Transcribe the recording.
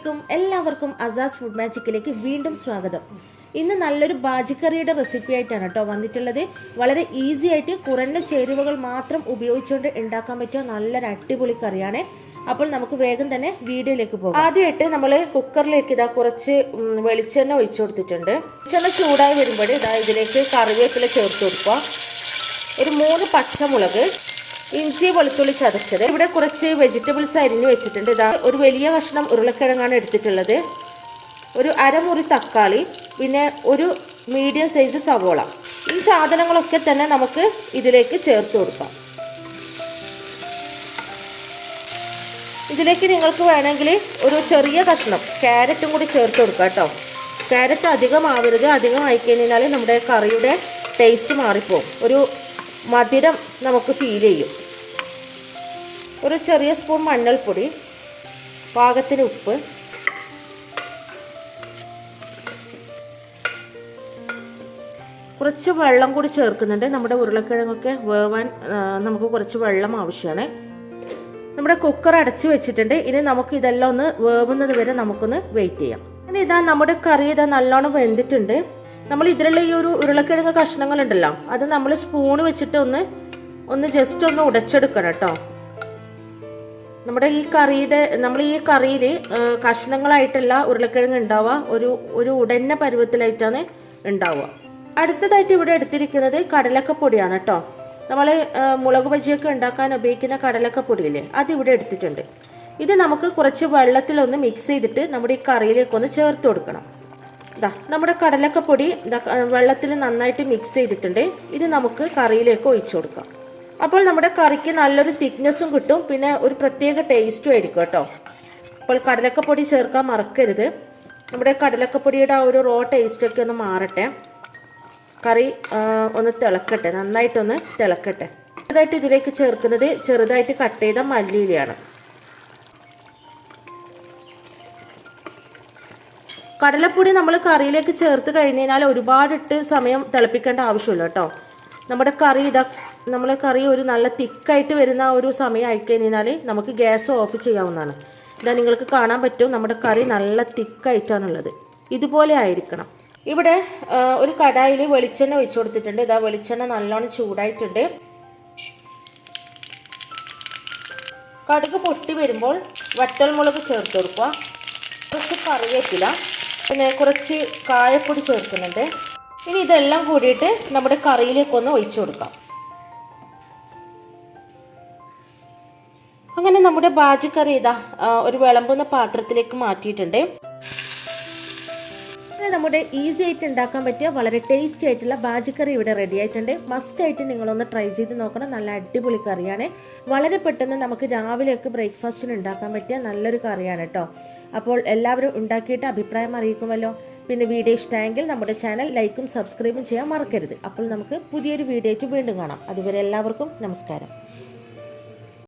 അസ്സലാമലൈക്കും. എല്ലാവർക്കും അസാസ് ഫുഡ് മാജിക്കിലേക്ക് വീണ്ടും സ്വാഗതം. ഇന്ന് നല്ലൊരു ബാജിക്കറിയുടെ റെസിപ്പി ആയിട്ടാണ് കേട്ടോ വന്നിട്ടുള്ളത്. വളരെ ഈസി ആയിട്ട് കുറഞ്ഞ ചേരുവകൾ മാത്രം ഉപയോഗിച്ചുകൊണ്ട് ഉണ്ടാക്കാൻ പറ്റിയ നല്ലൊരു അടിപൊളി കറിയാണ്. അപ്പോൾ നമുക്ക് വേഗം തന്നെ വീഡിയോയിലേക്ക് പോകാം. ആദ്യമായിട്ട് നമ്മൾ കുക്കറിലേക്ക് ഇതാ കുറച്ച് വെളിച്ചെണ്ണ ഒഴിച്ചു കൊടുത്തിട്ടുണ്ട്. വെളിച്ചെണ്ണ ചൂടായി വരുമ്പോൾ ഇതാ ഇതിലേക്ക് കറിവേപ്പില ചേർത്ത് കൊടുക്കുക. ഒരു 3 പച്ചമുളക്, ഇഞ്ചി വെളുത്തുള്ളി ചതച്ചത്, ഇവിടെ കുറച്ച് വെജിറ്റബിൾസ് അരിഞ്ഞു വെച്ചിട്ടുണ്ട്. ഇതാ ഒരു വലിയ കഷ്ണം ഉരുളക്കിഴങ്ങാണ് എടുത്തിട്ടുള്ളത്, ഒരു അരമുറി തക്കാളി, പിന്നെ ഒരു മീഡിയം സൈസ് സവോള. ഈ സാധനങ്ങളൊക്കെ തന്നെ നമുക്ക് ഇതിലേക്ക് ചേർത്ത് കൊടുക്കാം. ഇതിലേക്ക് നിങ്ങൾക്ക് വേണമെങ്കിൽ ഒരു ചെറിയ കഷ്ണം ക്യാരറ്റും കൂടി ചേർത്ത് കൊടുക്കാം കേട്ടോ. ക്യാരറ്റ് അധികം ആവരുത്, അധികം ആയിക്കഴിഞ്ഞാൽ നമ്മുടെ കറിയുടെ ടേസ്റ്റ് മാറിപ്പോകും, ഒരു മധുരം നമുക്ക് ഫീൽ ചെയ്യും. ഒരു ചെറിയ സ്പൂൺ മഞ്ഞൾപ്പൊടി, പാകത്തിന് ഉപ്പ്, കുറച്ച് വെള്ളം കൂടി ചേർക്കുന്നുണ്ട്. നമ്മുടെ ഉരുളക്കിഴങ്ങൊക്കെ വേവാൻ നമുക്ക് കുറച്ച് വെള്ളം ആവശ്യമാണ്. നമ്മുടെ കുക്കർ അടച്ചു വെച്ചിട്ടുണ്ട്. ഇനി നമുക്ക് ഇതെല്ലാം ഒന്ന് വേവുന്നത് വരെ നമുക്കൊന്ന് വെയിറ്റ് ചെയ്യാം. ഇനി ഇതാ നമ്മുടെ കറി ഇതാ നല്ലോണം വെന്തിട്ടുണ്ട്. നമ്മൾ ഇതിലുള്ള ഈ ഒരു ഉരുളക്കിഴങ്ങ് കഷ്ണങ്ങളുണ്ടല്ലോ, അത് നമ്മൾ സ്പൂണ് വെച്ചിട്ട് ഒന്ന് ജസ്റ്റ് ഒന്ന് ഉടച്ചെടുക്കണം കേട്ടോ. നമ്മുടെ ഈ കറിയിൽ കഷ്ണങ്ങളായിട്ടല്ല ഉരുളക്കിഴങ്ങ് ഉണ്ടാവുക, ഒരു ഉടഞ്ഞ പരുവത്തിലായിട്ടാണ് ഉണ്ടാവുക. അടുത്തതായിട്ട് ഇവിടെ എടുത്തിരിക്കുന്നത് കടലക്കപ്പൊടിയാണ് കേട്ടോ. നമ്മൾ മുളക് ബജിയൊക്കെ ഉണ്ടാക്കാൻ ഉപയോഗിക്കുന്ന കടലക്കപ്പൊടിയില്ലേ, അതിവിടെ എടുത്തിട്ടുണ്ട്. ഇത് നമുക്ക് കുറച്ച് വെള്ളത്തിലൊന്ന് മിക്സ് ചെയ്തിട്ട് നമ്മുടെ ഈ കറിയിലേക്കൊന്ന് ചേർത്ത് കൊടുക്കണം. നമ്മുടെ കടലക്കപ്പൊടി വെള്ളത്തിൽ നന്നായിട്ട് മിക്സ് ചെയ്തിട്ടുണ്ട്. ഇത് നമുക്ക് കറിയിലേക്ക് ഒഴിച്ചു കൊടുക്കാം. അപ്പോൾ നമ്മുടെ കറിക്ക് നല്ലൊരു തിക്നെസ്സും കിട്ടും, പിന്നെ ഒരു പ്രത്യേക ടേസ്റ്റും ആയിരിക്കും കേട്ടോ. അപ്പോൾ കടലക്കപ്പൊടി ചേർക്കാൻ മറക്കരുത്. നമ്മുടെ കടലക്കപ്പൊടിയുടെ ആ ഒരു റോ ടേസ്റ്റൊക്കെ ഒന്ന് മാറട്ടെ, കറി ഒന്ന് തിളക്കട്ടെ, നന്നായിട്ടൊന്ന് തിളക്കട്ടെ. ചെറുതായിട്ട് ഇതിലേക്ക് ചേർക്കുന്നത് ചെറുതായിട്ട് കട്ട് ചെയ്ത മല്ലിയിലയാണ്. കടലപ്പൊടി നമ്മൾ കറിയിലേക്ക് ചേർത്ത് കഴിഞ്ഞാൽ ഒരുപാടിട്ട് സമയം തിളപ്പിക്കേണ്ട ആവശ്യമില്ല കേട്ടോ. നമ്മുടെ കറി ഒരു നല്ല തിക്കായിട്ട് വരുന്ന ഒരു സമയം ആയിക്കഴിഞ്ഞാൽ നമുക്ക് ഗ്യാസ് ഓഫ് ചെയ്യാവുന്നതാണ്. ഇതാ നിങ്ങൾക്ക് കാണാൻ പറ്റും, നമ്മുടെ കറി നല്ല തിക്കായിട്ടാണുള്ളത്. ഇതുപോലെ ആയിരിക്കണം. ഇവിടെ ഒരു കടായിൽ വെളിച്ചെണ്ണ ഒഴിച്ചു കൊടുത്തിട്ടുണ്ട്. ഇതാ വെളിച്ചെണ്ണ നല്ലോണം ചൂടായിട്ടുണ്ട്. കടുക് പൊട്ടി വരുമ്പോൾ വറ്റൽമുളക് ചേർത്ത് കൊടുക്കുക, കുറച്ച് കറിവേപ്പില, പിന്നെ കുറച്ച് കായപ്പൊടി ചേർക്കുന്നുണ്ട്. ഇനി ഇതെല്ലാം കൂടിയിട്ട് നമ്മുടെ കറിയിലേക്കൊന്ന് ഒഴിച്ചു കൊടുക്കാം. അങ്ങനെ നമ്മുടെ ബാജിക്കറി ഇതാ ഒരു വിളമ്പുന്ന പാത്രത്തിലേക്ക് മാറ്റിയിട്ടുണ്ട്. നമ്മുടെ ഈസി ആയിട്ട് ഉണ്ടാക്കാൻ പറ്റിയ വളരെ ടേസ്റ്റി ആയിട്ടുള്ള ബാജിക്കറി ഇവിടെ റെഡി ആയിട്ടുണ്ട്. മസ്റ്റായിട്ട് നിങ്ങളൊന്ന് ട്രൈ ചെയ്ത് നോക്കണം. നല്ല അടിപൊളി കറിയാണ്. വളരെ പെട്ടെന്ന് നമുക്ക് രാവിലെയൊക്കെ ബ്രേക്ക്ഫാസ്റ്റിന് ഉണ്ടാക്കാൻ പറ്റിയ നല്ലൊരു കറിയാണ് കേട്ടോ. അപ്പോൾ എല്ലാവരും ഉണ്ടാക്കിയിട്ട് അഭിപ്രായം അറിയിക്കുമല്ലോ. പിന്നെ വീഡിയോ ഇഷ്ടമായെങ്കിൽ നമ്മുടെ ചാനൽ ലൈക്കും സബ്സ്ക്രൈബും ചെയ്യാൻ മറക്കരുത്. അപ്പോൾ നമുക്ക് പുതിയൊരു വീഡിയോ ആയിട്ട് വീണ്ടും കാണാം. അതുവരെ എല്ലാവർക്കും നമസ്കാരം.